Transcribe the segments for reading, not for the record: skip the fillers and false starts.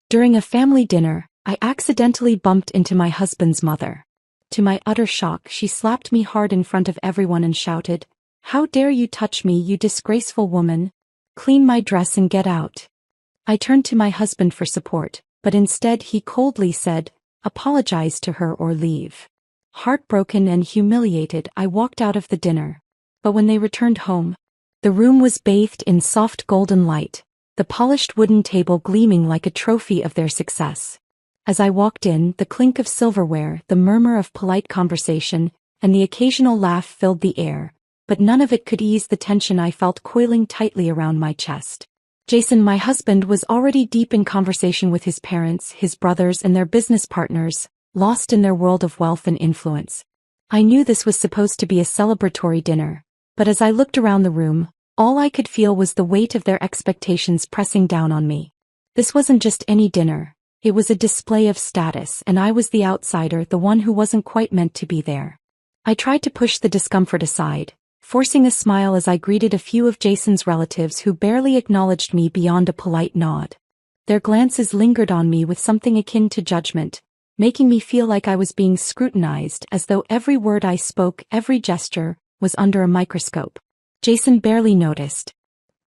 During a family dinner, I accidentally bumped into my husband's mother. To my utter shock, she slapped me hard in front of everyone and shouted, "How dare you touch me, you disgraceful woman? Clean my dress and get out." I turned to my husband for support, but instead he coldly said, "Apologize to her or leave." Heartbroken and humiliated, I walked out of the dinner. But when they returned home, the room was bathed in soft golden light, the polished wooden table gleaming like a trophy of their success. As I walked in, the clink of silverware, the murmur of polite conversation, and the occasional laugh filled the air, but none of it could ease the tension I felt coiling tightly around my chest. Jason, my husband, was already deep in conversation with his parents, his brothers, and their business partners, lost in their world of wealth and influence. I knew this was supposed to be a celebratory dinner, but as I looked around the room, all I could feel was the weight of their expectations pressing down on me. This wasn't just any dinner. It was a display of status, and I was the outsider, the one who wasn't quite meant to be there. I tried to push the discomfort aside, forcing a smile as I greeted a few of Jason's relatives who barely acknowledged me beyond a polite nod. Their glances lingered on me with something akin to judgment, making me feel like I was being scrutinized, as though every word I spoke, every gesture, was under a microscope. Jason barely noticed.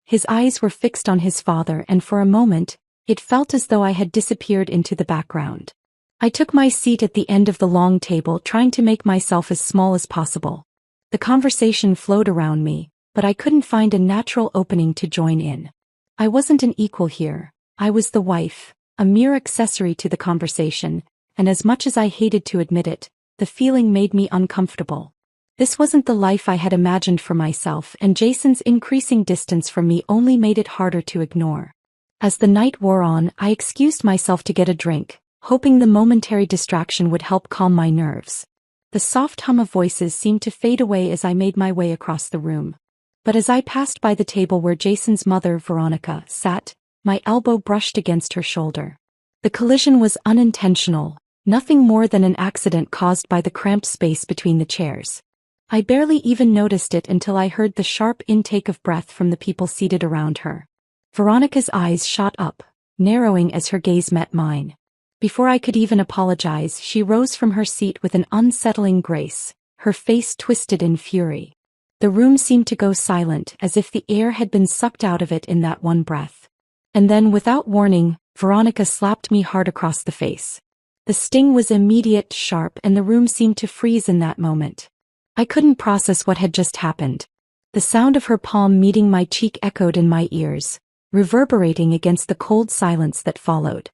His eyes were fixed on his father, and for a moment, it felt as though I had disappeared into the background. I took my seat at the end of the long table, trying to make myself as small as possible. The conversation flowed around me, but I couldn't find a natural opening to join in. I wasn't an equal here. I was the wife, a mere accessory to the conversation, and as much as I hated to admit it, the feeling made me uncomfortable. This wasn't the life I had imagined for myself, and Jason's increasing distance from me only made it harder to ignore. As the night wore on, I excused myself to get a drink, hoping the momentary distraction would help calm my nerves. The soft hum of voices seemed to fade away as I made my way across the room. But as I passed by the table where Jason's mother, Veronica, sat, my elbow brushed against her shoulder. The collision was unintentional, nothing more than an accident caused by the cramped space between the chairs. I barely even noticed it until I heard the sharp intake of breath from the people seated around her. Veronica's eyes shot up, narrowing as her gaze met mine. Before I could even apologize, she rose from her seat with an unsettling grace, her face twisted in fury. The room seemed to go silent, as if the air had been sucked out of it in that one breath. And then, without warning, Veronica slapped me hard across the face. The sting was immediate, sharp, and the room seemed to freeze in that moment. I couldn't process what had just happened. The sound of her palm meeting my cheek echoed in my ears, reverberating against the cold silence that followed.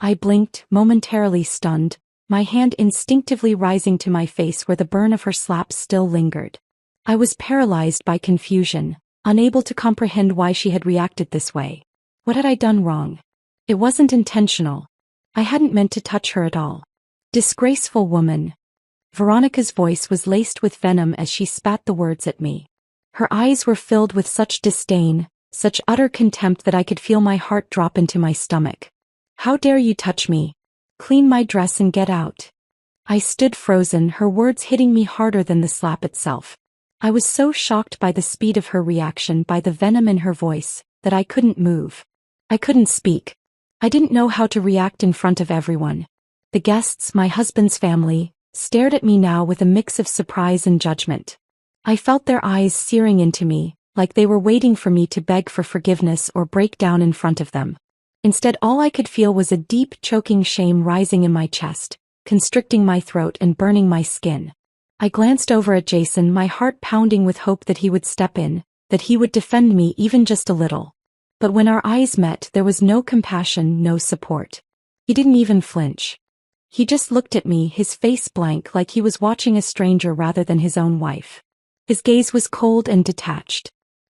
I blinked, momentarily stunned, my hand instinctively rising to my face where the burn of her slap still lingered. I was paralyzed by confusion, unable to comprehend why she had reacted this way. What had I done wrong? It wasn't intentional. I hadn't meant to touch her at all. Disgraceful woman. Veronica's voice was laced with venom as she spat the words at me. Her eyes were filled with such disdain, such utter contempt that I could feel my heart drop into my stomach. "How dare you touch me? Clean my dress and get out." I stood frozen, her words hitting me harder than the slap itself. I was so shocked by the speed of her reaction, by the venom in her voice, that I couldn't move. I couldn't speak. I didn't know how to react in front of everyone. The guests, my husband's family, stared at me now with a mix of surprise and judgment. I felt their eyes searing into me, like they were waiting for me to beg for forgiveness or break down in front of them. Instead, all I could feel was a deep, choking shame rising in my chest, constricting my throat and burning my skin. I glanced over at Jason, my heart pounding with hope that he would step in, that he would defend me even just a little. But when our eyes met, there was no compassion, no support. He didn't even flinch. He just looked at me, his face blank, like he was watching a stranger rather than his own wife. His gaze was cold and detached.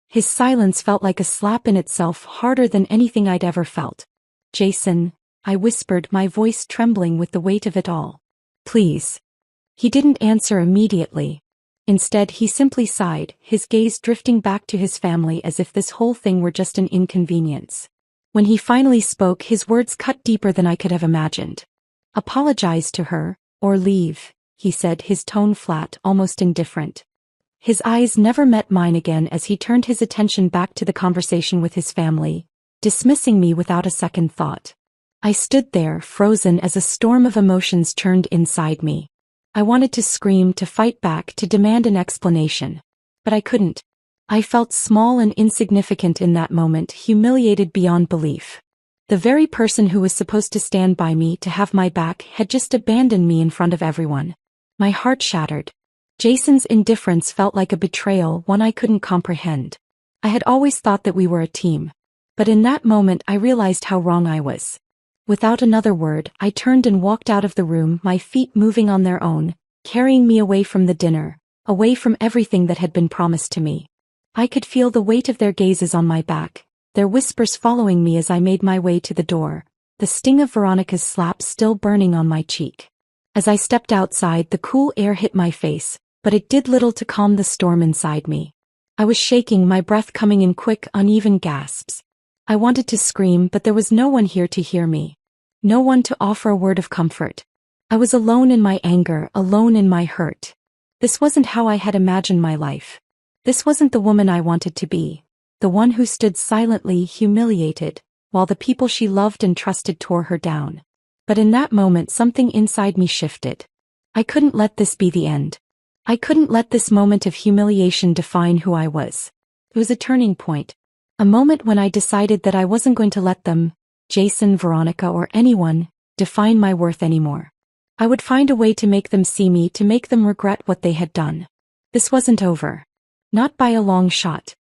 His silence felt like a slap in itself, harder than anything I'd ever felt. "Jason," I whispered, my voice trembling with the weight of it all. "Please." He didn't answer immediately. Instead, he simply sighed, his gaze drifting back to his family as if this whole thing were just an inconvenience. When he finally spoke, his words cut deeper than I could have imagined. "Apologize to her, or leave," he said, his tone flat, almost indifferent. His eyes never met mine again as he turned his attention back to the conversation with his family, dismissing me without a second thought. I stood there, frozen as a storm of emotions churned inside me. I wanted to scream, to fight back, to demand an explanation. But I couldn't. I felt small and insignificant in that moment, humiliated beyond belief. The very person who was supposed to stand by me, to have my back, had just abandoned me in front of everyone. My heart shattered. Jason's indifference felt like a betrayal, one I couldn't comprehend. I had always thought that we were a team. But in that moment I realized how wrong I was. Without another word, I turned and walked out of the room, my feet moving on their own, carrying me away from the dinner, away from everything that had been promised to me. I could feel the weight of their gazes on my back, their whispers following me as I made my way to the door, the sting of Veronica's slap still burning on my cheek. As I stepped outside, the cool air hit my face, but it did little to calm the storm inside me. I was shaking, my breath coming in quick, uneven gasps. I wanted to scream, but there was no one here to hear me. No one to offer a word of comfort. I was alone in my anger, alone in my hurt. This wasn't how I had imagined my life. This wasn't the woman I wanted to be. The one who stood silently, humiliated, while the people she loved and trusted tore her down. But in that moment something inside me shifted. I couldn't let this be the end. I couldn't let this moment of humiliation define who I was. It was a turning point. A moment when I decided that I wasn't going to let them, Jason, Veronica, or anyone, define my worth anymore. I would find a way to make them see me, to make them regret what they had done. This wasn't over. Not by a long shot.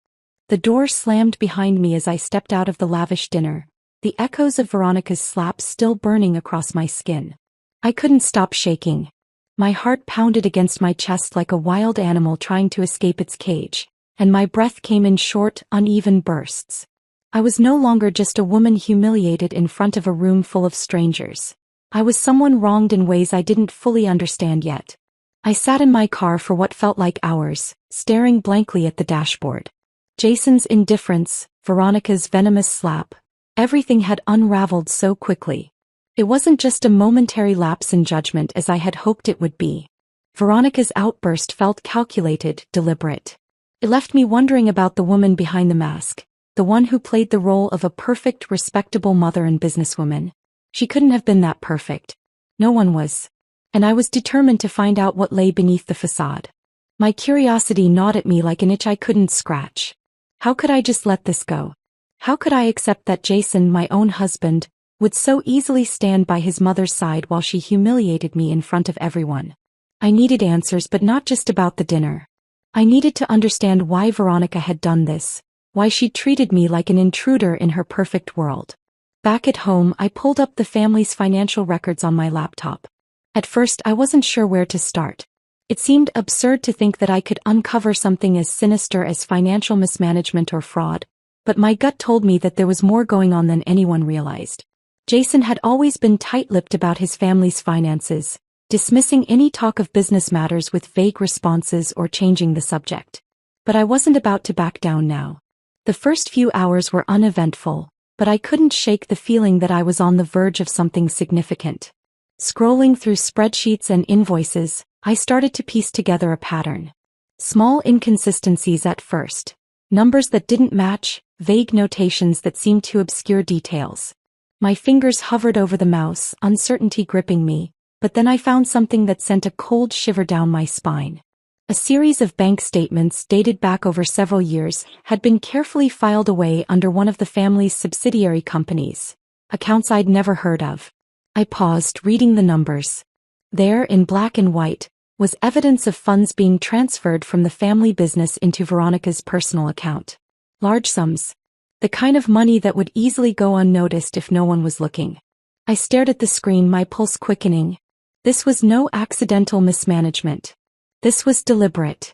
The door slammed behind me as I stepped out of the lavish dinner, the echoes of Veronica's slap still burning across my skin. I couldn't stop shaking. My heart pounded against my chest like a wild animal trying to escape its cage, and my breath came in short, uneven bursts. I was no longer just a woman humiliated in front of a room full of strangers. I was someone wronged in ways I didn't fully understand yet. I sat in my car for what felt like hours, staring blankly at the dashboard. Jason's indifference, Veronica's venomous slap, everything had unraveled so quickly. It wasn't just a momentary lapse in judgment as I had hoped it would be. Veronica's outburst felt calculated, deliberate. It left me wondering about the woman behind the mask, the one who played the role of a perfect, respectable mother and businesswoman. She couldn't have been that perfect. No one was. And I was determined to find out what lay beneath the facade. My curiosity gnawed at me like an itch I couldn't scratch. How could I just let this go? How could I accept that Jason, my own husband, would so easily stand by his mother's side while she humiliated me in front of everyone? I needed answers, but not just about the dinner. I needed to understand why Veronica had done this, why she treated me like an intruder in her perfect world. Back at home, I pulled up the family's financial records on my laptop. At first, I wasn't sure where to start. It seemed absurd to think that I could uncover something as sinister as financial mismanagement or fraud, but my gut told me that there was more going on than anyone realized. Jason had always been tight-lipped about his family's finances, dismissing any talk of business matters with vague responses or changing the subject. But I wasn't about to back down now. The first few hours were uneventful, but I couldn't shake the feeling that I was on the verge of something significant. Scrolling through spreadsheets and invoices, I started to piece together a pattern. Small inconsistencies at first, numbers that didn't match, vague notations that seemed to obscure details. My fingers hovered over the mouse, uncertainty gripping me, but then I found something that sent a cold shiver down my spine. A series of bank statements dated back over several years had been carefully filed away under one of the family's subsidiary companies, accounts I'd never heard of. I paused, reading the numbers. There, in black and white, was evidence of funds being transferred from the family business into Veronica's personal account. Large sums. The kind of money that would easily go unnoticed if no one was looking. I stared at the screen, my pulse quickening. This was no accidental mismanagement. This was deliberate.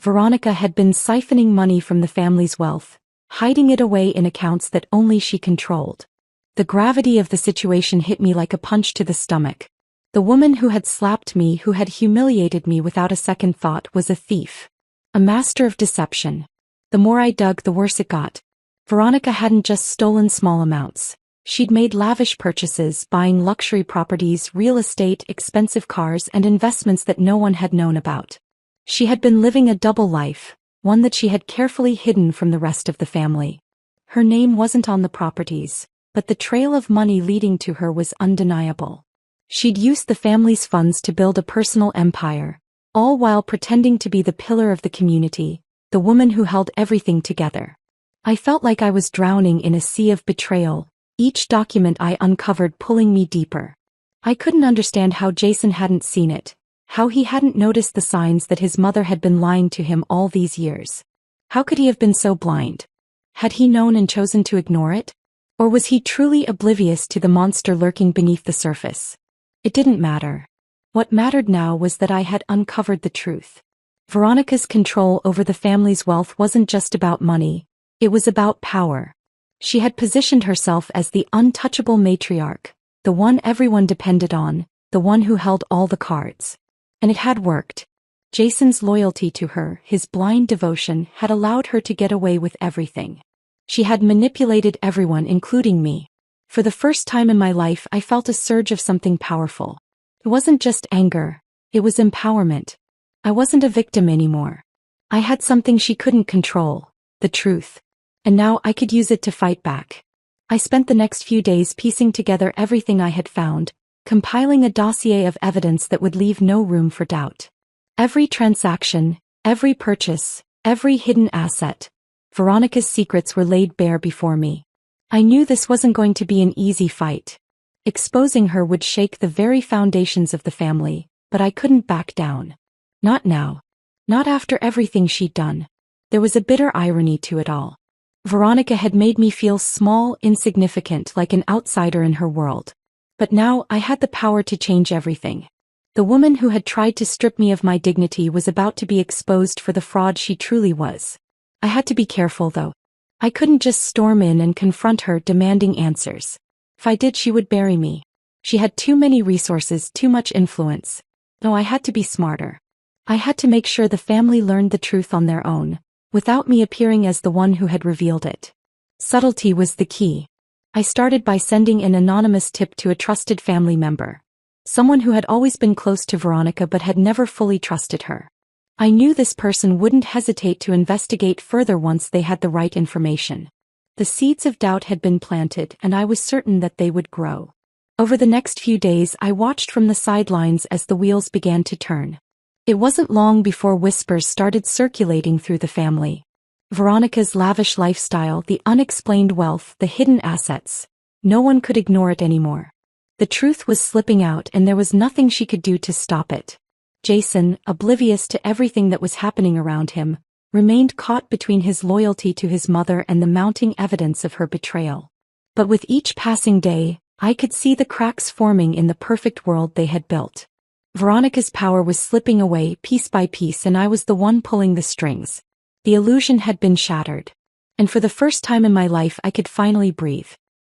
Veronica had been siphoning money from the family's wealth, hiding it away in accounts that only she controlled. The gravity of the situation hit me like a punch to the stomach. The woman who had slapped me, who had humiliated me without a second thought, was a thief. A master of deception. The more I dug, the worse it got. Veronica hadn't just stolen small amounts. She'd made lavish purchases, buying luxury properties, real estate, expensive cars, and investments that no one had known about. She had been living a double life, one that she had carefully hidden from the rest of the family. Her name wasn't on the properties. but the trail of money leading to her was undeniable. She'd used the family's funds to build a personal empire, all while pretending to be the pillar of the community, the woman who held everything together. I felt like I was drowning in a sea of betrayal, each document I uncovered pulling me deeper. I couldn't understand how Jason hadn't seen it, how he hadn't noticed the signs that his mother had been lying to him all these years. How could he have been so blind? Had he known and chosen to ignore it? Or was he truly oblivious to the monster lurking beneath the surface? It didn't matter. What mattered now was that I had uncovered the truth. Veronica's control over the family's wealth wasn't just about money, it was about power. She had positioned herself as the untouchable matriarch, the one everyone depended on, the one who held all the cards. And it had worked. Jason's loyalty to her, his blind devotion, had allowed her to get away with everything. She had manipulated everyone, including me. For the first time in my life, I felt a surge of something powerful. It wasn't just anger, it was empowerment. I wasn't a victim anymore. I had something she couldn't control, the truth. And now I could use it to fight back. I spent the next few days piecing together everything I had found, compiling a dossier of evidence that would leave no room for doubt. Every transaction, every purchase, every hidden asset. Veronica's secrets were laid bare before me. I knew this wasn't going to be an easy fight. Exposing her would shake the very foundations of the family, but I couldn't back down. Not now. Not after everything she'd done. There was a bitter irony to it all. Veronica had made me feel small, insignificant, like an outsider in her world. But now I had the power to change everything. The woman who had tried to strip me of my dignity was about to be exposed for the fraud she truly was. I had to be careful, though. I couldn't just storm in and confront her demanding answers. If I did, she would bury me. She had too many resources, too much influence. No, I had to be smarter. I had to make sure the family learned the truth on their own, without me appearing as the one who had revealed it. Subtlety was the key. I started by sending an anonymous tip to a trusted family member. Someone who had always been close to Veronica but had never fully trusted her. I knew this person wouldn't hesitate to investigate further once they had the right information. The seeds of doubt had been planted, and I was certain that they would grow. Over the next few days, I watched from the sidelines as the wheels began to turn. It wasn't long before whispers started circulating through the family. Veronica's lavish lifestyle, the unexplained wealth, the hidden assets. No one could ignore it anymore. The truth was slipping out, and there was nothing she could do to stop it. Jason, oblivious to everything that was happening around him, remained caught between his loyalty to his mother and the mounting evidence of her betrayal. But with each passing day, I could see the cracks forming in the perfect world they had built. Veronica's power was slipping away piece by piece, and I was the one pulling the strings. The illusion had been shattered. And for the first time in my life, I could finally breathe.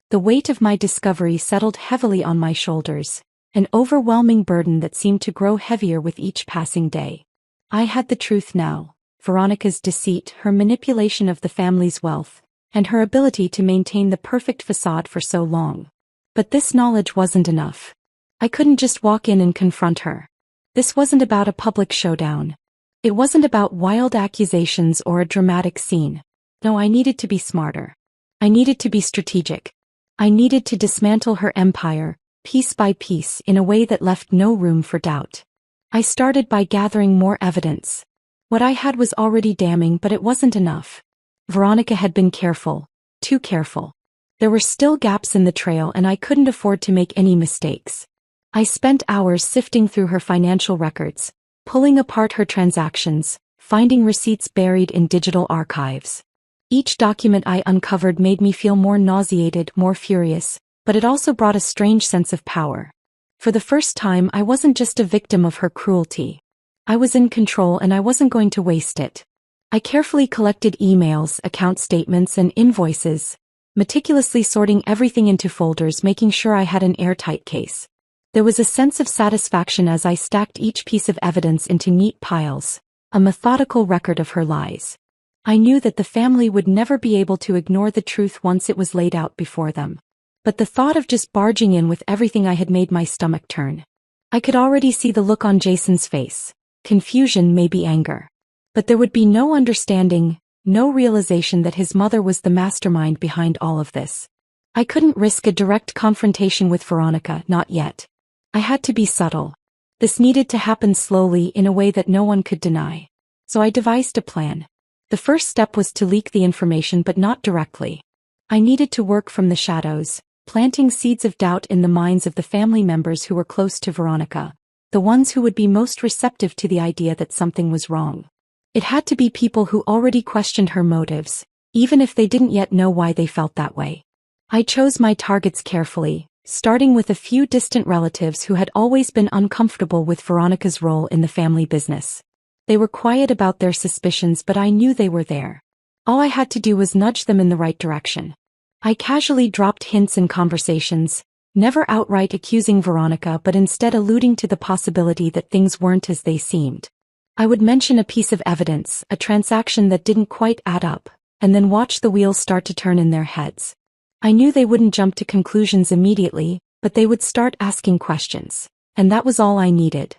The weight of my discovery settled heavily on my shoulders, an overwhelming burden that seemed to grow heavier with each passing day. I had the truth now. Veronica's deceit, her manipulation of the family's wealth, and her ability to maintain the perfect facade for so long. But this knowledge wasn't enough. I couldn't just walk in and confront her. This wasn't about a public showdown. It wasn't about wild accusations or a dramatic scene. No, I needed to be smarter. I needed to be strategic. I needed to dismantle her empire, piece by piece, in a way that left no room for doubt. I started by gathering more evidence. What I had was already damning, but it wasn't enough. Veronica had been careful, too careful. There were still gaps in the trail, and I couldn't afford to make any mistakes. I spent hours sifting through her financial records, pulling apart her transactions, finding receipts buried in digital archives. Each document I uncovered made me feel more nauseated, more furious, but it also brought a strange sense of power. For the first time, I wasn't just a victim of her cruelty. I was in control, and I wasn't going to waste it. I carefully collected emails, account statements, and invoices, meticulously sorting everything into folders, making sure I had an airtight case. There was a sense of satisfaction as I stacked each piece of evidence into neat piles, a methodical record of her lies. I knew that the family would never be able to ignore the truth once it was laid out before them. But the thought of just barging in with everything I had made my stomach turn. I could already see the look on Jason's face. Confusion, maybe anger. But there would be no understanding, no realization that his mother was the mastermind behind all of this. I couldn't risk a direct confrontation with Veronica, not yet. I had to be subtle. This needed to happen slowly in a way that no one could deny. So I devised a plan. The first step was to leak the information, but not directly. I needed to work from the shadows, planting seeds of doubt in the minds of the family members who were close to Veronica, the ones who would be most receptive to the idea that something was wrong. It had to be people who already questioned her motives, even if they didn't yet know why they felt that way. I chose my targets carefully, starting with a few distant relatives who had always been uncomfortable with Veronica's role in the family business. They were quiet about their suspicions, but I knew they were there. All I had to do was nudge them in the right direction. I casually dropped hints in conversations, never outright accusing Veronica but instead alluding to the possibility that things weren't as they seemed. I would mention a piece of evidence, a transaction that didn't quite add up, and then watch the wheels start to turn in their heads. I knew they wouldn't jump to conclusions immediately, but they would start asking questions. And that was all I needed.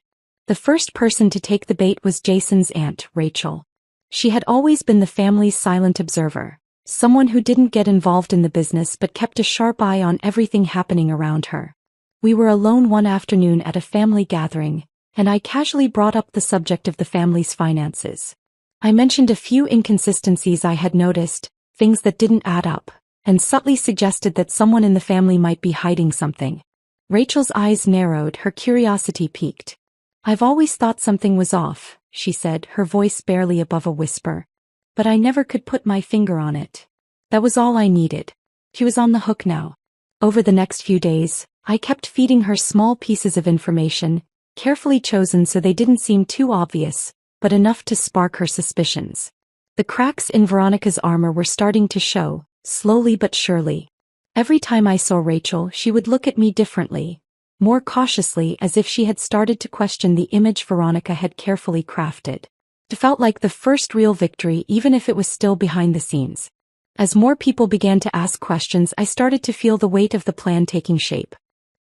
The first person to take the bait was Jason's aunt, Rachel. She had always been the family's silent observer, someone who didn't get involved in the business but kept a sharp eye on everything happening around her. We were alone one afternoon at a family gathering, and I casually brought up the subject of the family's finances. I mentioned a few inconsistencies I had noticed, things that didn't add up, and subtly suggested that someone in the family might be hiding something. Rachel's eyes narrowed, her curiosity piqued. "I've always thought something was off," she said, her voice barely above a whisper. "But I never could put my finger on it." That was all I needed. She was on the hook now. Over the next few days, I kept feeding her small pieces of information, carefully chosen so they didn't seem too obvious, but enough to spark her suspicions. The cracks in Veronica's armor were starting to show, slowly but surely. Every time I saw Rachel, she would look at me differently, more cautiously, as if she had started to question the image Veronica had carefully crafted. It felt like the first real victory, even if it was still behind the scenes. As more people began to ask questions, I started to feel the weight of the plan taking shape.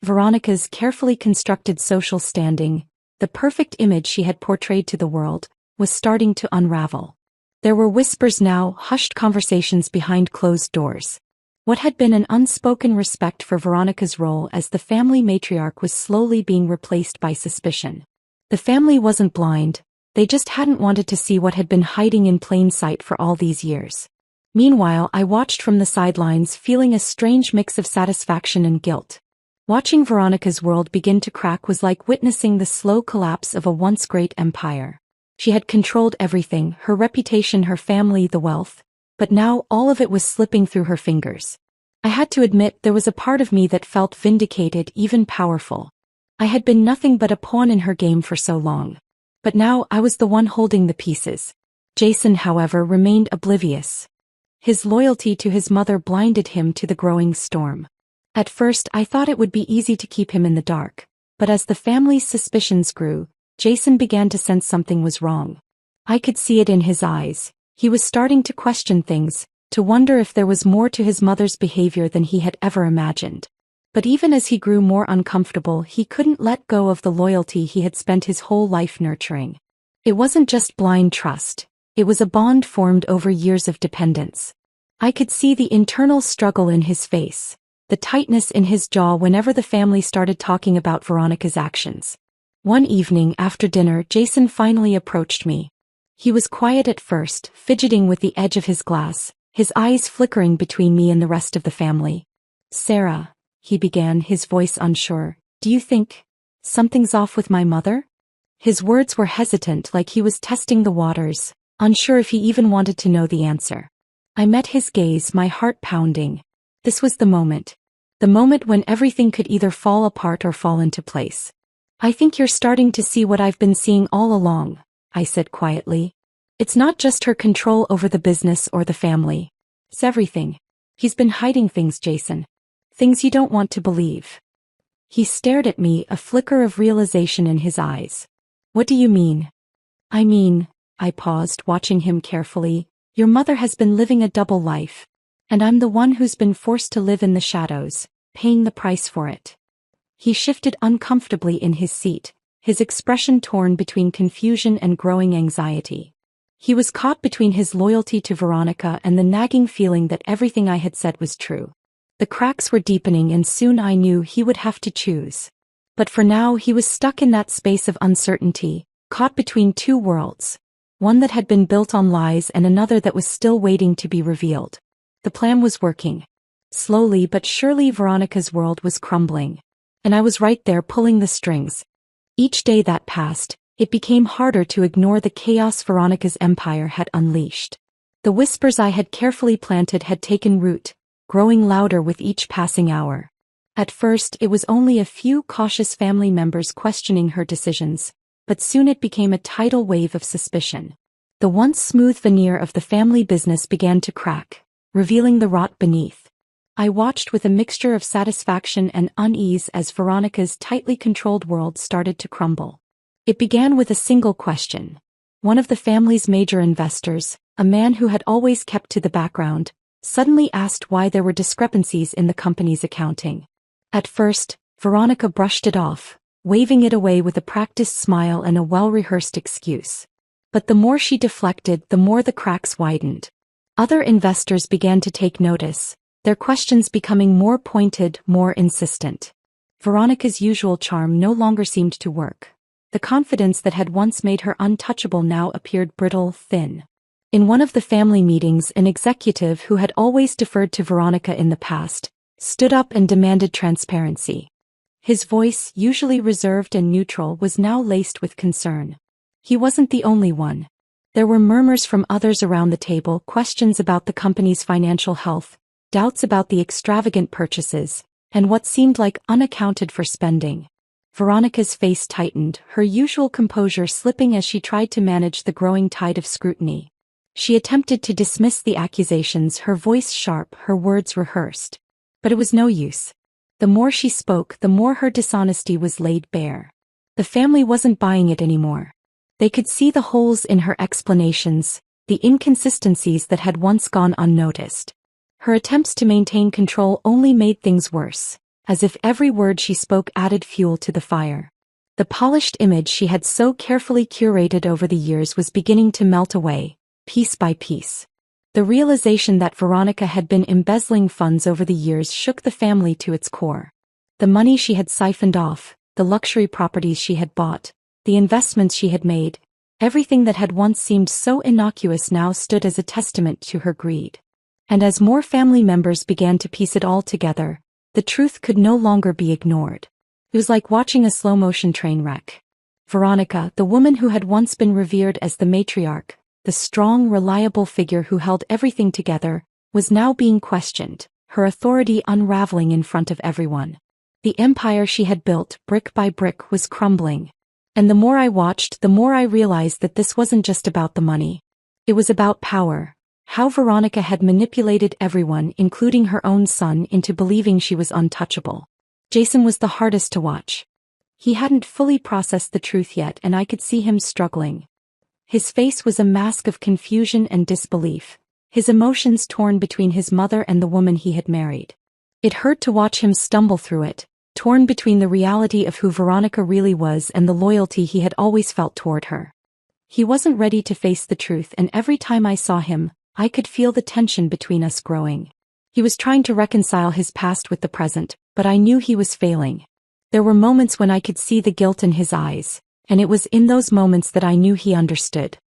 Veronica's carefully constructed social standing, the perfect image she had portrayed to the world, was starting to unravel. There were whispers now, hushed conversations behind closed doors. What had been an unspoken respect for Veronica's role as the family matriarch was slowly being replaced by suspicion. The family wasn't blind, they just hadn't wanted to see what had been hiding in plain sight for all these years. Meanwhile, I watched from the sidelines, feeling a strange mix of satisfaction and guilt. Watching Veronica's world begin to crack was like witnessing the slow collapse of a once great empire. She had controlled everything, her reputation, her family, the wealth, but now all of it was slipping through her fingers. I had to admit there was a part of me that felt vindicated, even powerful. I had been nothing but a pawn in her game for so long. But now I was the one holding the pieces. Jason, however, remained oblivious. His loyalty to his mother blinded him to the growing storm. At first I thought it would be easy to keep him in the dark, but as the family's suspicions grew, Jason began to sense something was wrong. I could see it in his eyes. He was starting to question things, to wonder if there was more to his mother's behavior than he had ever imagined. But even as he grew more uncomfortable, he couldn't let go of the loyalty he had spent his whole life nurturing. It wasn't just blind trust. It was a bond formed over years of dependence. I could see the internal struggle in his face, the tightness in his jaw whenever the family started talking about Veronica's actions. One evening after dinner, Jason finally approached me. He was quiet at first, fidgeting with the edge of his glass, his eyes flickering between me and the rest of the family. "Sarah," he began, his voice unsure, "do you think something's off with my mother?" His words were hesitant, like he was testing the waters, unsure if he even wanted to know the answer. I met his gaze, my heart pounding. This was the moment when everything could either fall apart or fall into place. "I think you're starting to see what I've been seeing all along," I said quietly. "It's not just her control over the business or the family. It's everything. He's been hiding things, Jason. Things you don't want to believe." He stared at me, a flicker of realization in his eyes. "What do you mean?" "I mean," I paused, watching him carefully, "your mother has been living a double life. And I'm the one who's been forced to live in the shadows, paying the price for it." He shifted uncomfortably in his seat, his expression torn between confusion and growing anxiety. He was caught between his loyalty to Veronica and the nagging feeling that everything I had said was true. The cracks were deepening and soon I knew he would have to choose. But for now he was stuck in that space of uncertainty, caught between two worlds. One that had been built on lies and another that was still waiting to be revealed. The plan was working. Slowly but surely Veronica's world was crumbling. And I was right there pulling the strings. Each day that passed, it became harder to ignore the chaos Veronica's empire had unleashed. The whispers I had carefully planted had taken root, growing louder with each passing hour. At first it was only a few cautious family members questioning her decisions, but soon it became a tidal wave of suspicion. The once smooth veneer of the family business began to crack, revealing the rot beneath. I watched with a mixture of satisfaction and unease as Veronica's tightly controlled world started to crumble. It began with a single question. One of the family's major investors, a man who had always kept to the background, suddenly asked why there were discrepancies in the company's accounting. At first, Veronica brushed it off, waving it away with a practiced smile and a well-rehearsed excuse. But the more she deflected, the more the cracks widened. Other investors began to take notice, their questions becoming more pointed, more insistent. Veronica's usual charm no longer seemed to work. The confidence that had once made her untouchable now appeared brittle, thin. In one of the family meetings, an executive who had always deferred to Veronica in the past, stood up and demanded transparency. His voice, usually reserved and neutral, was now laced with concern. He wasn't the only one. There were murmurs from others around the table, questions about the company's financial health, doubts about the extravagant purchases, and what seemed like unaccounted for spending. Veronica's face tightened, her usual composure slipping as she tried to manage the growing tide of scrutiny. She attempted to dismiss the accusations, her voice sharp, her words rehearsed. But it was no use. The more she spoke, the more her dishonesty was laid bare. The family wasn't buying it anymore. They could see the holes in her explanations, the inconsistencies that had once gone unnoticed. Her attempts to maintain control only made things worse, as if every word she spoke added fuel to the fire. The polished image she had so carefully curated over the years was beginning to melt away, piece by piece. The realization that Veronica had been embezzling funds over the years shook the family to its core. The money she had siphoned off, the luxury properties she had bought, the investments she had made, everything that had once seemed so innocuous now stood as a testament to her greed. And as more family members began to piece it all together, the truth could no longer be ignored. It was like watching a slow-motion train wreck. Veronica, the woman who had once been revered as the matriarch, the strong, reliable figure who held everything together, was now being questioned, her authority unraveling in front of everyone. The empire she had built, brick by brick, was crumbling. And the more I watched, the more I realized that this wasn't just about the money. It was about power. How Veronica had manipulated everyone, including her own son, into believing she was untouchable. Jason was the hardest to watch. He hadn't fully processed the truth yet, and I could see him struggling. His face was a mask of confusion and disbelief, his emotions torn between his mother and the woman he had married. It hurt to watch him stumble through it, torn between the reality of who Veronica really was and the loyalty he had always felt toward her. He wasn't ready to face the truth, and every time I saw him, I could feel the tension between us growing. He was trying to reconcile his past with the present, but I knew he was failing. There were moments when I could see the guilt in his eyes, and it was in those moments that I knew he understood.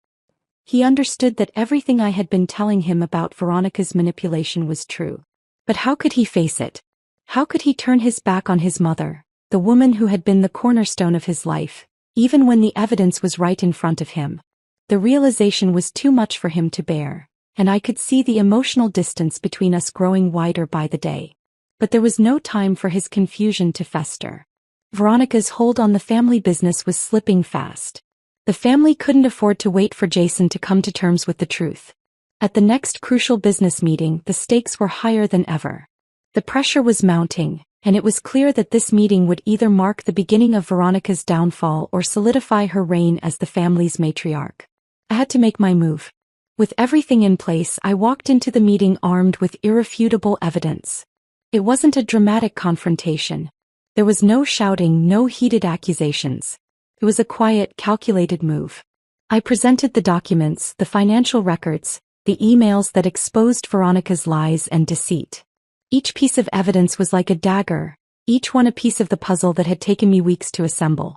He understood that everything I had been telling him about Veronica's manipulation was true. But how could he face it? How could he turn his back on his mother, the woman who had been the cornerstone of his life, even when the evidence was right in front of him? The realization was too much for him to bear, and I could see the emotional distance between us growing wider by the day. But there was no time for his confusion to fester. Veronica's hold on the family business was slipping fast. The family couldn't afford to wait for Jason to come to terms with the truth. At the next crucial business meeting, the stakes were higher than ever. The pressure was mounting, and it was clear that this meeting would either mark the beginning of Veronica's downfall or solidify her reign as the family's matriarch. I had to make my move. With everything in place, I walked into the meeting armed with irrefutable evidence. It wasn't a dramatic confrontation. There was no shouting, no heated accusations. It was a quiet, calculated move. I presented the documents, the financial records, the emails that exposed Veronica's lies and deceit. Each piece of evidence was like a dagger, each one a piece of the puzzle that had taken me weeks to assemble.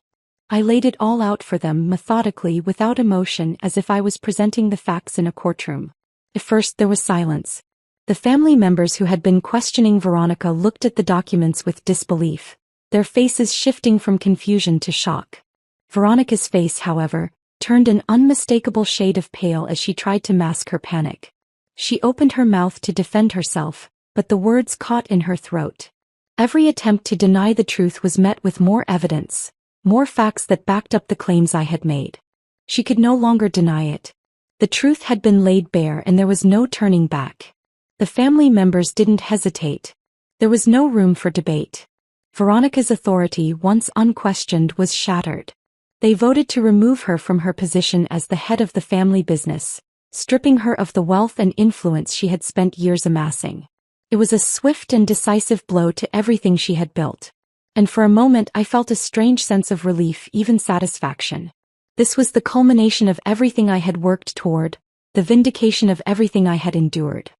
I laid it all out for them methodically without emotion as if I was presenting the facts in a courtroom. At first there was silence. The family members who had been questioning Veronica looked at the documents with disbelief, their faces shifting from confusion to shock. Veronica's face, however, turned an unmistakable shade of pale as she tried to mask her panic. She opened her mouth to defend herself, but the words caught in her throat. Every attempt to deny the truth was met with more evidence, more facts that backed up the claims I had made. She could no longer deny it. The truth had been laid bare and there was no turning back. The family members didn't hesitate. There was no room for debate. Veronica's authority, once unquestioned, was shattered. They voted to remove her from her position as the head of the family business, stripping her of the wealth and influence she had spent years amassing. It was a swift and decisive blow to everything she had built. And for a moment I felt a strange sense of relief, even satisfaction. This was the culmination of everything I had worked toward, the vindication of everything I had endured.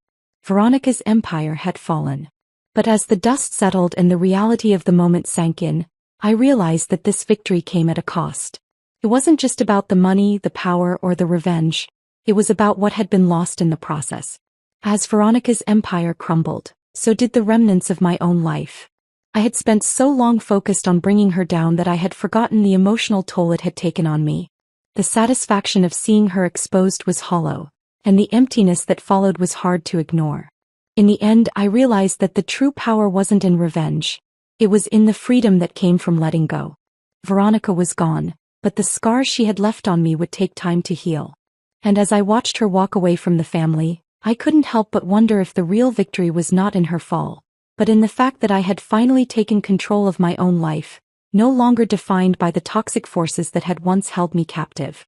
Veronica's empire had fallen. But as the dust settled and the reality of the moment sank in, I realized that this victory came at a cost. It wasn't just about the money, the power, or the revenge. It was about what had been lost in the process. As Veronica's empire crumbled, so did the remnants of my own life. I had spent so long focused on bringing her down that I had forgotten the emotional toll it had taken on me. The satisfaction of seeing her exposed was hollow, and the emptiness that followed was hard to ignore. In the end, I realized that the true power wasn't in revenge. It was in the freedom that came from letting go. Veronica was gone, but the scars she had left on me would take time to heal. And as I watched her walk away from the family, I couldn't help but wonder if the real victory was not in her fall, but in the fact that I had finally taken control of my own life, no longer defined by the toxic forces that had once held me captive.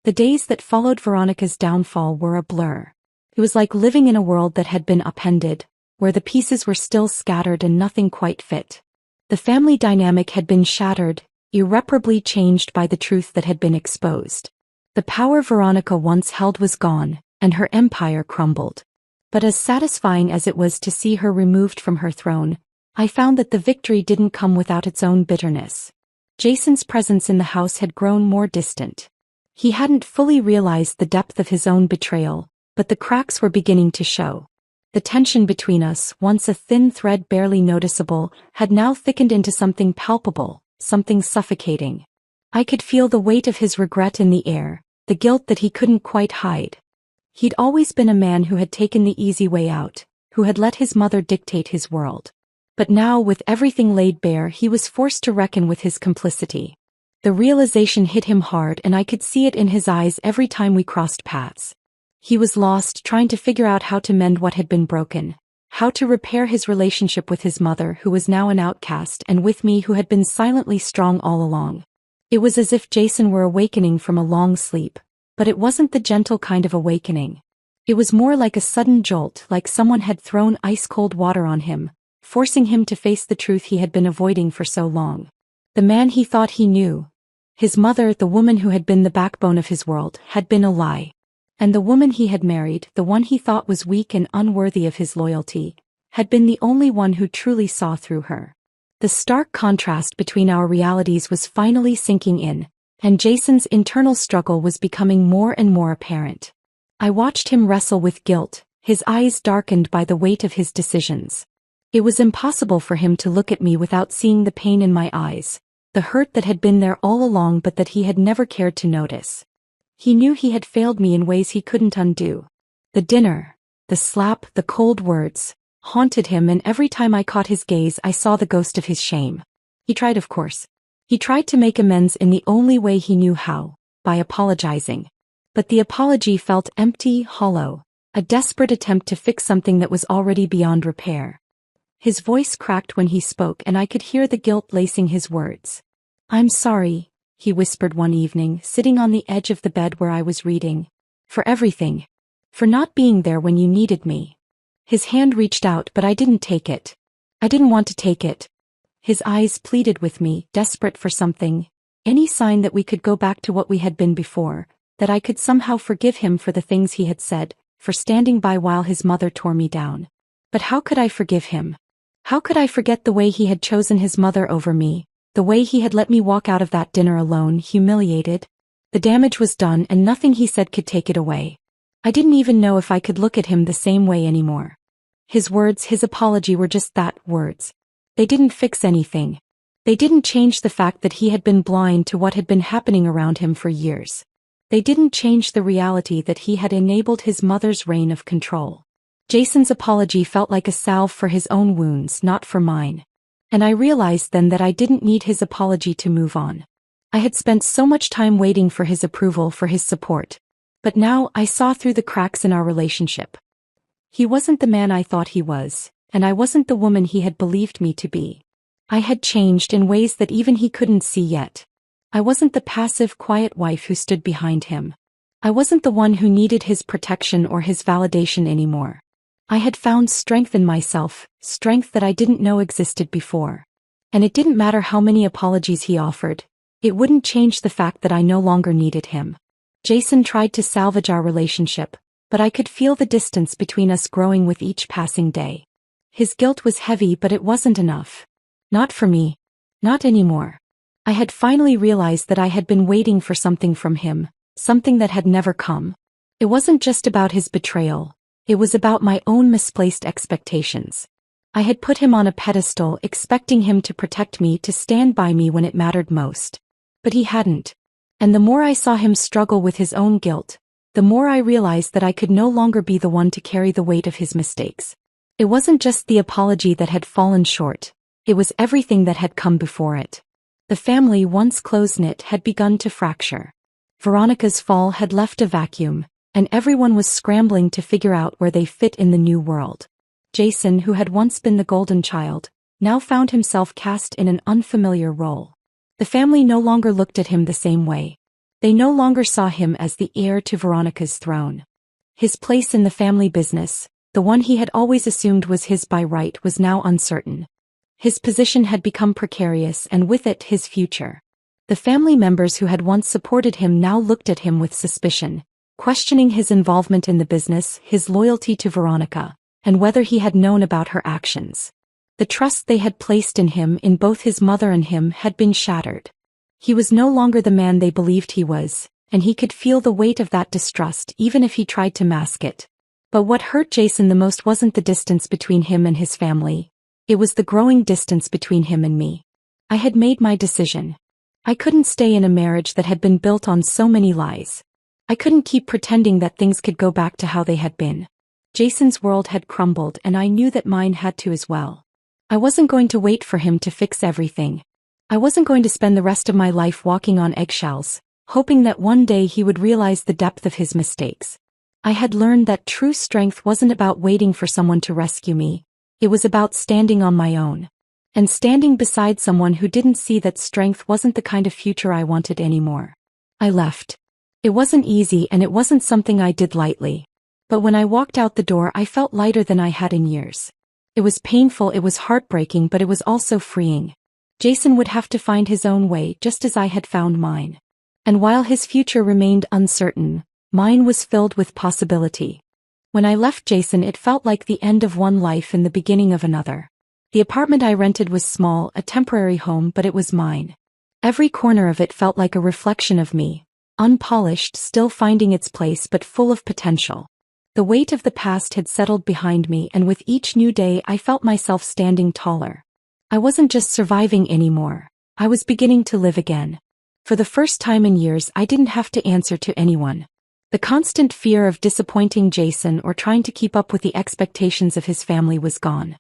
The days that followed Veronica's downfall were a blur. It was like living in a world that had been upended, where the pieces were still scattered and nothing quite fit. The family dynamic had been shattered, irreparably changed by the truth that had been exposed. The power Veronica once held was gone, and her empire crumbled. But as satisfying as it was to see her removed from her throne, I found that the victory didn't come without its own bitterness. Jason's presence in the house had grown more distant. He hadn't fully realized the depth of his own betrayal, but the cracks were beginning to show. The tension between us, once a thin thread barely noticeable, had now thickened into something palpable, something suffocating. I could feel the weight of his regret in the air, the guilt that he couldn't quite hide. He'd always been a man who had taken the easy way out, who had let his mother dictate his world. But now, with everything laid bare, he was forced to reckon with his complicity. The realization hit him hard, and I could see it in his eyes every time we crossed paths. He was lost, trying to figure out how to mend what had been broken, how to repair his relationship with his mother, who was now an outcast, and with me, who had been silently strong all along. It was as if Jason were awakening from a long sleep, but it wasn't the gentle kind of awakening. It was more like a sudden jolt, like someone had thrown ice-cold water on him, forcing him to face the truth he had been avoiding for so long. The man he thought he knew, his mother, the woman who had been the backbone of his world, had been a lie. And the woman he had married, the one he thought was weak and unworthy of his loyalty, had been the only one who truly saw through her. The stark contrast between our realities was finally sinking in, and Jason's internal struggle was becoming more and more apparent. I watched him wrestle with guilt, his eyes darkened by the weight of his decisions. It was impossible for him to look at me without seeing the pain in my eyes, the hurt that had been there all along but that he had never cared to notice. He knew he had failed me in ways he couldn't undo. The dinner, the slap, the cold words, haunted him, and every time I caught his gaze I saw the ghost of his shame. He tried, of course. He tried to make amends in the only way he knew how, by apologizing. But the apology felt empty, hollow, a desperate attempt to fix something that was already beyond repair. His voice cracked when he spoke, and I could hear the guilt lacing his words. "I'm sorry," he whispered one evening, sitting on the edge of the bed where I was reading. "For everything. For not being there when you needed me." His hand reached out, but I didn't take it. I didn't want to take it. His eyes pleaded with me, desperate for something, any sign that we could go back to what we had been before, that I could somehow forgive him for the things he had said, for standing by while his mother tore me down. But how could I forgive him? How could I forget the way he had chosen his mother over me, the way he had let me walk out of that dinner alone, humiliated? The damage was done and nothing he said could take it away. I didn't even know if I could look at him the same way anymore. His words, his apology were just that, words. They didn't fix anything. They didn't change the fact that he had been blind to what had been happening around him for years. They didn't change the reality that he had enabled his mother's reign of control. Jason's apology felt like a salve for his own wounds, not for mine. And I realized then that I didn't need his apology to move on. I had spent so much time waiting for his approval, for his support. But now I saw through the cracks in our relationship. He wasn't the man I thought he was, and I wasn't the woman he had believed me to be. I had changed in ways that even he couldn't see yet. I wasn't the passive, quiet wife who stood behind him. I wasn't the one who needed his protection or his validation anymore. I had found strength in myself, strength that I didn't know existed before. And it didn't matter how many apologies he offered. It wouldn't change the fact that I no longer needed him. Jason tried to salvage our relationship, but I could feel the distance between us growing with each passing day. His guilt was heavy, but it wasn't enough. Not for me. Not anymore. I had finally realized that I had been waiting for something from him, something that had never come. It wasn't just about his betrayal. It was about my own misplaced expectations. I had put him on a pedestal, expecting him to protect me, to stand by me when it mattered most. But he hadn't. And the more I saw him struggle with his own guilt, the more I realized that I could no longer be the one to carry the weight of his mistakes. It wasn't just the apology that had fallen short. It was everything that had come before it. The family, once close-knit, had begun to fracture. Veronica's fall had left a vacuum, and everyone was scrambling to figure out where they fit in the new world. Jason, who had once been the golden child, now found himself cast in an unfamiliar role. The family no longer looked at him the same way. They no longer saw him as the heir to Veronica's throne. His place in the family business, the one he had always assumed was his by right, was now uncertain. His position had become precarious, and with it his future. The family members who had once supported him now looked at him with suspicion, questioning his involvement in the business, his loyalty to Veronica, and whether he had known about her actions. The trust they had placed in him, in both his mother and him, had been shattered. He was no longer the man they believed he was, and he could feel the weight of that distrust even if he tried to mask it. But what hurt Jason the most wasn't the distance between him and his family. It was the growing distance between him and me. I had made my decision. I couldn't stay in a marriage that had been built on so many lies. I couldn't keep pretending that things could go back to how they had been. Jason's world had crumbled, and I knew that mine had to as well. I wasn't going to wait for him to fix everything. I wasn't going to spend the rest of my life walking on eggshells, hoping that one day he would realize the depth of his mistakes. I had learned that true strength wasn't about waiting for someone to rescue me. It was about standing on my own. And standing beside someone who didn't see that strength wasn't the kind of future I wanted anymore. I left. It wasn't easy, and it wasn't something I did lightly. But when I walked out the door, I felt lighter than I had in years. It was painful, it was heartbreaking, but it was also freeing. Jason would have to find his own way, just as I had found mine. And while his future remained uncertain, mine was filled with possibility. When I left Jason, it felt like the end of one life and the beginning of another. The apartment I rented was small, a temporary home, but it was mine. Every corner of it felt like a reflection of me, unpolished, still finding its place, but full of potential. The weight of the past had settled behind me, and with each new day I felt myself standing taller. I wasn't just surviving anymore. I was beginning to live again. For the first time in years, I didn't have to answer to anyone. The constant fear of disappointing Jason or trying to keep up with the expectations of his family was gone.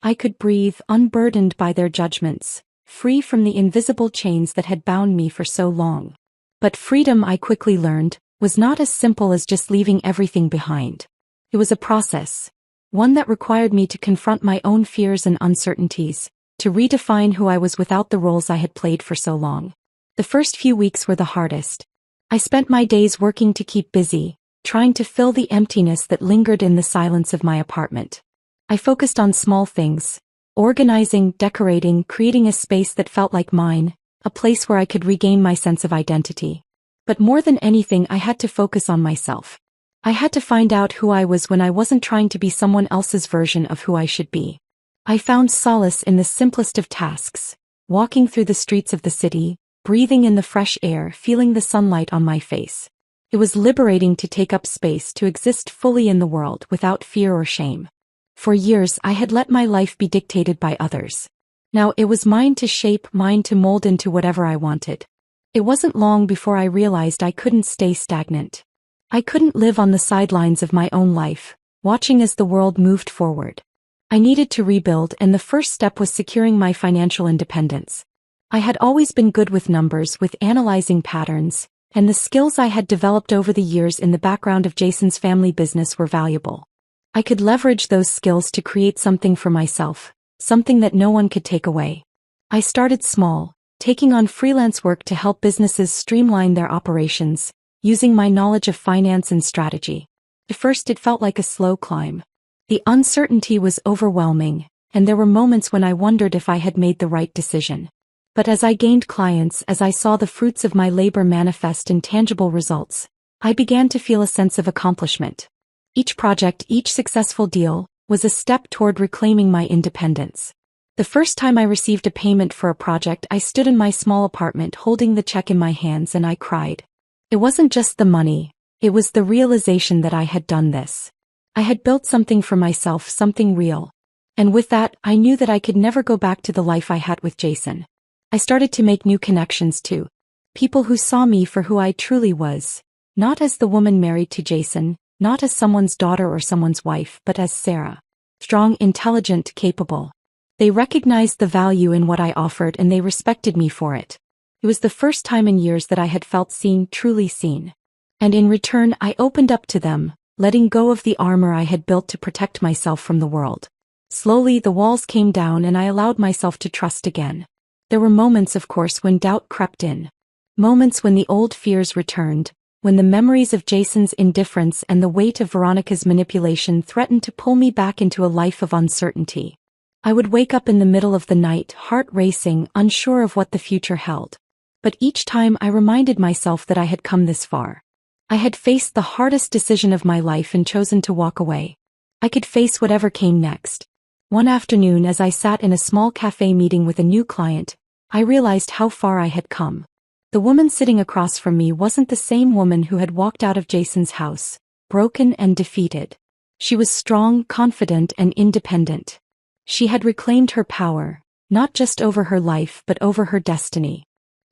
I could breathe, unburdened by their judgments, free from the invisible chains that had bound me for so long. But freedom, I quickly learned, was not as simple as just leaving everything behind. It was a process, one that required me to confront my own fears and uncertainties, to redefine who I was without the roles I had played for so long. The first few weeks were the hardest. I spent my days working to keep busy, trying to fill the emptiness that lingered in the silence of my apartment. I focused on small things, organizing, decorating, creating a space that felt like mine, a place where I could regain my sense of identity. But more than anything, I had to focus on myself. I had to find out who I was when I wasn't trying to be someone else's version of who I should be. I found solace in the simplest of tasks, walking through the streets of the city, breathing in the fresh air, feeling the sunlight on my face. It was liberating to take up space, to exist fully in the world without fear or shame. For years I had let my life be dictated by others. Now it was mine to shape, mine to mold into whatever I wanted. It wasn't long before I realized I couldn't stay stagnant. I couldn't live on the sidelines of my own life, watching as the world moved forward. I needed to rebuild, and the first step was securing my financial independence. I had always been good with numbers, with analyzing patterns, and the skills I had developed over the years in the background of Jason's family business were valuable. I could leverage those skills to create something for myself, something that no one could take away. I started small, taking on freelance work to help businesses streamline their operations, using my knowledge of finance and strategy. At first it felt like a slow climb. The uncertainty was overwhelming, and there were moments when I wondered if I had made the right decision. But as I gained clients, as I saw the fruits of my labor manifest in tangible results, I began to feel a sense of accomplishment. Each project, each successful deal, was a step toward reclaiming my independence. The first time I received a payment for a project, I stood in my small apartment holding the check in my hands and I cried. It wasn't just the money, it was the realization that I had done this. I had built something for myself, something real. And with that, I knew that I could never go back to the life I had with Jason. I started to make new connections too. People who saw me for who I truly was. Not as the woman married to Jason, not as someone's daughter or someone's wife, but as Sarah. Strong, intelligent, capable. They recognized the value in what I offered and they respected me for it. It was the first time in years that I had felt seen, truly seen. And in return, I opened up to them, letting go of the armor I had built to protect myself from the world. Slowly, the walls came down and I allowed myself to trust again. There were moments, of course, when doubt crept in. Moments when the old fears returned, when the memories of Jason's indifference and the weight of Veronica's manipulation threatened to pull me back into a life of uncertainty. I would wake up in the middle of the night, heart racing, unsure of what the future held. But each time I reminded myself that I had come this far. I had faced the hardest decision of my life and chosen to walk away. I could face whatever came next. One afternoon, as I sat in a small cafe meeting with a new client, I realized how far I had come. The woman sitting across from me wasn't the same woman who had walked out of Jason's house, broken and defeated. She was strong, confident, and independent. She had reclaimed her power, not just over her life but over her destiny.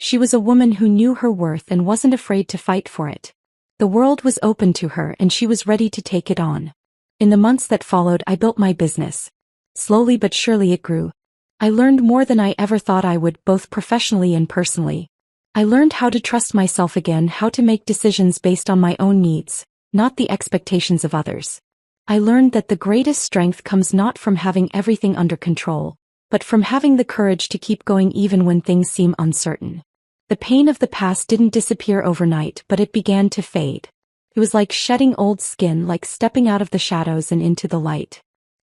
She was a woman who knew her worth and wasn't afraid to fight for it. The world was open to her and she was ready to take it on. In the months that followed, I built my business. Slowly but surely it grew. I learned more than I ever thought I would, both professionally and personally. I learned how to trust myself again, how to make decisions based on my own needs, not the expectations of others. I learned that the greatest strength comes not from having everything under control, but from having the courage to keep going even when things seem uncertain. The pain of the past didn't disappear overnight, but it began to fade. It was like shedding old skin, like stepping out of the shadows and into the light.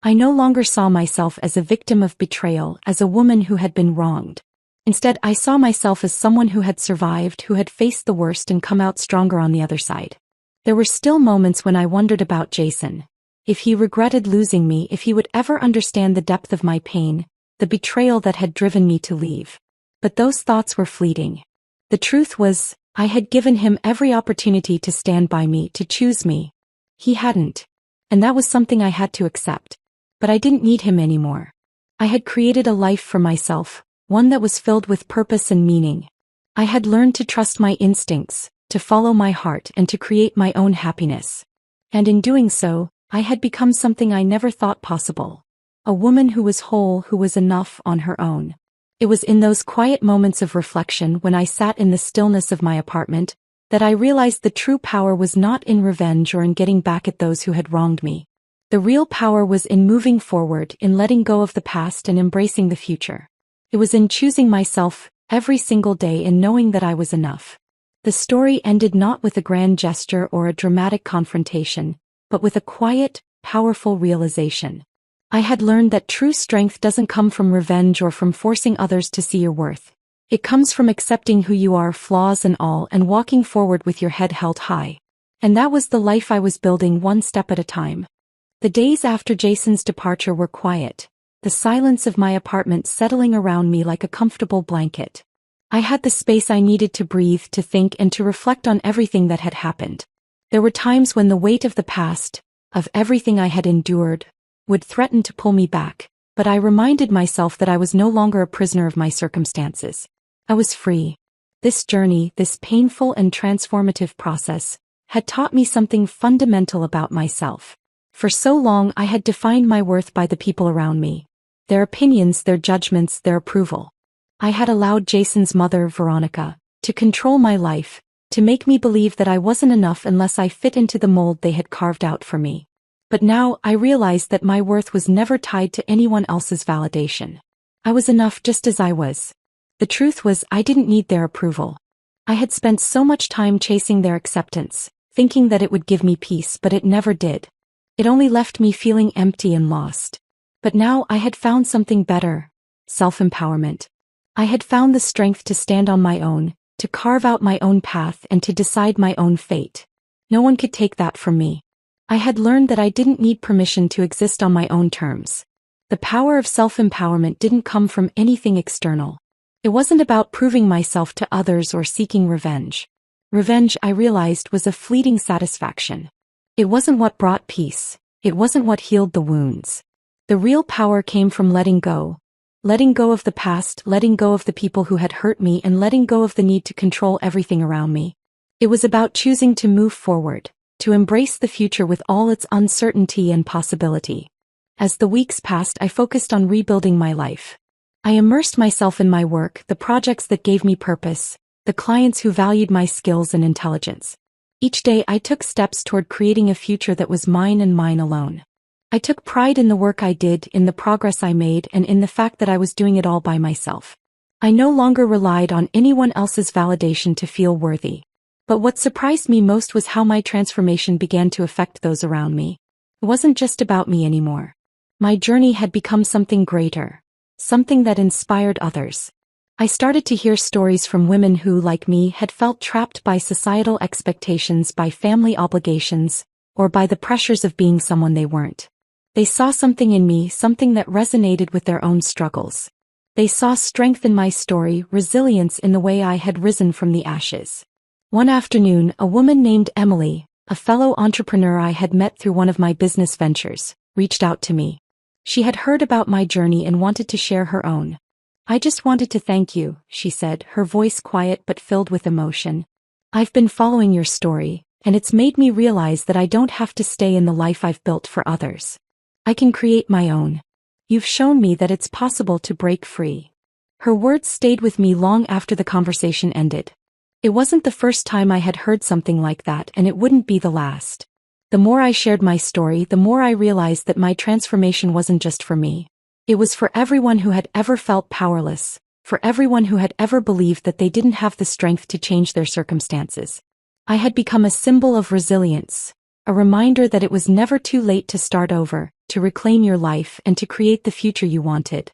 I no longer saw myself as a victim of betrayal, as a woman who had been wronged. Instead, I saw myself as someone who had survived, who had faced the worst and come out stronger on the other side. There were still moments when I wondered about Jason. If he regretted losing me, if he would ever understand the depth of my pain, the betrayal that had driven me to leave. But those thoughts were fleeting. The truth was, I had given him every opportunity to stand by me, to choose me. He hadn't. And that was something I had to accept. But I didn't need him anymore. I had created a life for myself, one that was filled with purpose and meaning. I had learned to trust my instincts, to follow my heart, and to create my own happiness. And in doing so, I had become something I never thought possible. A woman who was whole, who was enough on her own. It was in those quiet moments of reflection, when I sat in the stillness of my apartment, that I realized the true power was not in revenge or in getting back at those who had wronged me. The real power was in moving forward, in letting go of the past and embracing the future. It was in choosing myself every single day and knowing that I was enough. The story ended not with a grand gesture or a dramatic confrontation, but with a quiet, powerful realization. I had learned that true strength doesn't come from revenge or from forcing others to see your worth. It comes from accepting who you are, flaws and all, and walking forward with your head held high. And that was the life I was building one step at a time. The days after Jason's departure were quiet, the silence of my apartment settling around me like a comfortable blanket. I had the space I needed to breathe, to think, and to reflect on everything that had happened. There were times when the weight of the past, of everything I had endured, would threaten to pull me back, but I reminded myself that I was no longer a prisoner of my circumstances. I was free. This journey, this painful and transformative process, had taught me something fundamental about myself. For so long I had defined my worth by the people around me. Their opinions, their judgments, their approval. I had allowed Jason's mother, Veronica, to control my life, to make me believe that I wasn't enough unless I fit into the mold they had carved out for me. But now I realized that my worth was never tied to anyone else's validation. I was enough just as I was. The truth was, I didn't need their approval. I had spent so much time chasing their acceptance, thinking that it would give me peace, but it never did. It only left me feeling empty and lost. But now I had found something better: self-empowerment. I had found the strength to stand on my own, to carve out my own path, and to decide my own fate. No one could take that from me. I had learned that I didn't need permission to exist on my own terms. The power of self-empowerment didn't come from anything external. It wasn't about proving myself to others or seeking revenge. Revenge, I realized, was a fleeting satisfaction. It wasn't what brought peace. It wasn't what healed the wounds. The real power came from letting go. Letting go of the past, letting go of the people who had hurt me, and letting go of the need to control everything around me. It was about choosing to move forward, to embrace the future with all its uncertainty and possibility. As the weeks passed, I focused on rebuilding my life. I immersed myself in my work, the projects that gave me purpose, the clients who valued my skills and intelligence. Each day I took steps toward creating a future that was mine and mine alone. I took pride in the work I did, in the progress I made, and in the fact that I was doing it all by myself. I no longer relied on anyone else's validation to feel worthy. But what surprised me most was how my transformation began to affect those around me. It wasn't just about me anymore. My journey had become something greater, something that inspired others. I started to hear stories from women who, like me, had felt trapped by societal expectations, by family obligations, or by the pressures of being someone they weren't. They saw something in me, something that resonated with their own struggles. They saw strength in my story, resilience in the way I had risen from the ashes. One afternoon, a woman named Emily, a fellow entrepreneur I had met through one of my business ventures, reached out to me. She had heard about my journey and wanted to share her own. "I just wanted to thank you," she said, her voice quiet but filled with emotion. "I've been following your story, and it's made me realize that I don't have to stay in the life I've built for others. I can create my own. You've shown me that it's possible to break free." Her words stayed with me long after the conversation ended. It wasn't the first time I had heard something like that, and it wouldn't be the last. The more I shared my story, the more I realized that my transformation wasn't just for me. It was for everyone who had ever felt powerless, for everyone who had ever believed that they didn't have the strength to change their circumstances. I had become a symbol of resilience, a reminder that it was never too late to start over, to reclaim your life, and to create the future you wanted.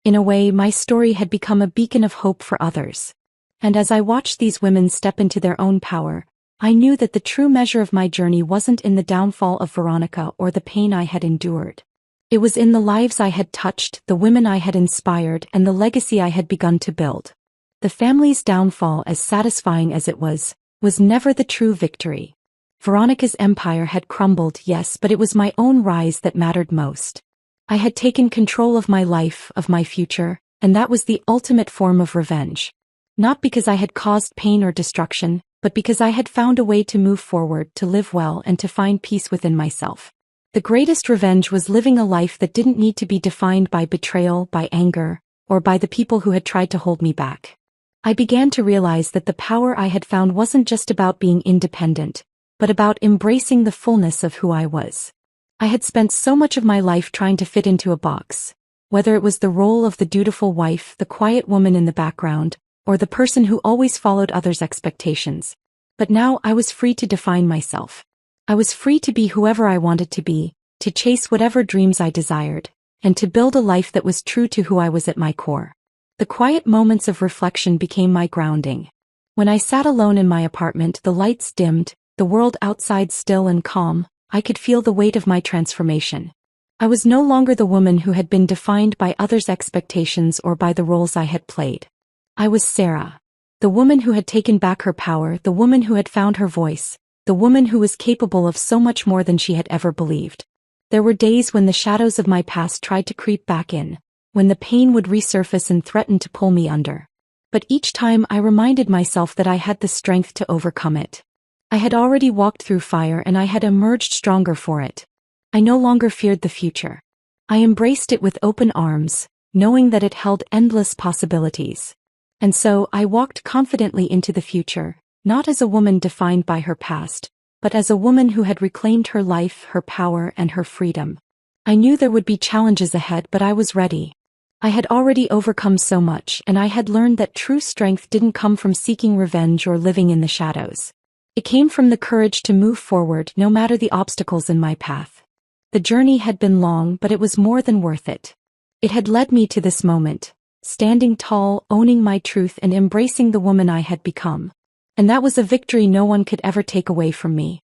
In a way, my story had become a beacon of hope for others. And as I watched these women step into their own power, I knew that the true measure of my journey wasn't in the downfall of Veronica or the pain I had endured. It was in the lives I had touched, the women I had inspired, and the legacy I had begun to build. The family's downfall, as satisfying as it was never the true victory. Veronica's empire had crumbled, yes, but it was my own rise that mattered most. I had taken control of my life, of my future, and that was the ultimate form of revenge. Not because I had caused pain or destruction, but because I had found a way to move forward, to live well, and to find peace within myself. The greatest revenge was living a life that didn't need to be defined by betrayal, by anger, or by the people who had tried to hold me back. I began to realize that the power I had found wasn't just about being independent, but about embracing the fullness of who I was. I had spent so much of my life trying to fit into a box, whether it was the role of the dutiful wife, the quiet woman in the background, or the person who always followed others' expectations. But now I was free to define myself. I was free to be whoever I wanted to be, to chase whatever dreams I desired, and to build a life that was true to who I was at my core. The quiet moments of reflection became my grounding. When I sat alone in my apartment, the lights dimmed, the world outside still and calm, I could feel the weight of my transformation. I was no longer the woman who had been defined by others' expectations or by the roles I had played. I was Sarah. The woman who had taken back her power, the woman who had found her voice, the woman who was capable of so much more than she had ever believed. There were days when the shadows of my past tried to creep back in, when the pain would resurface and threaten to pull me under. But each time I reminded myself that I had the strength to overcome it. I had already walked through fire and I had emerged stronger for it. I no longer feared the future. I embraced it with open arms, knowing that it held endless possibilities. And so I walked confidently into the future, not as a woman defined by her past, but as a woman who had reclaimed her life, her power, and her freedom. I knew there would be challenges ahead, but I was ready. I had already overcome so much, and I had learned that true strength didn't come from seeking revenge or living in the shadows. It came from the courage to move forward no matter the obstacles in my path. The journey had been long, but it was more than worth it. It had led me to this moment, standing tall, owning my truth, and embracing the woman I had become. And that was a victory no one could ever take away from me.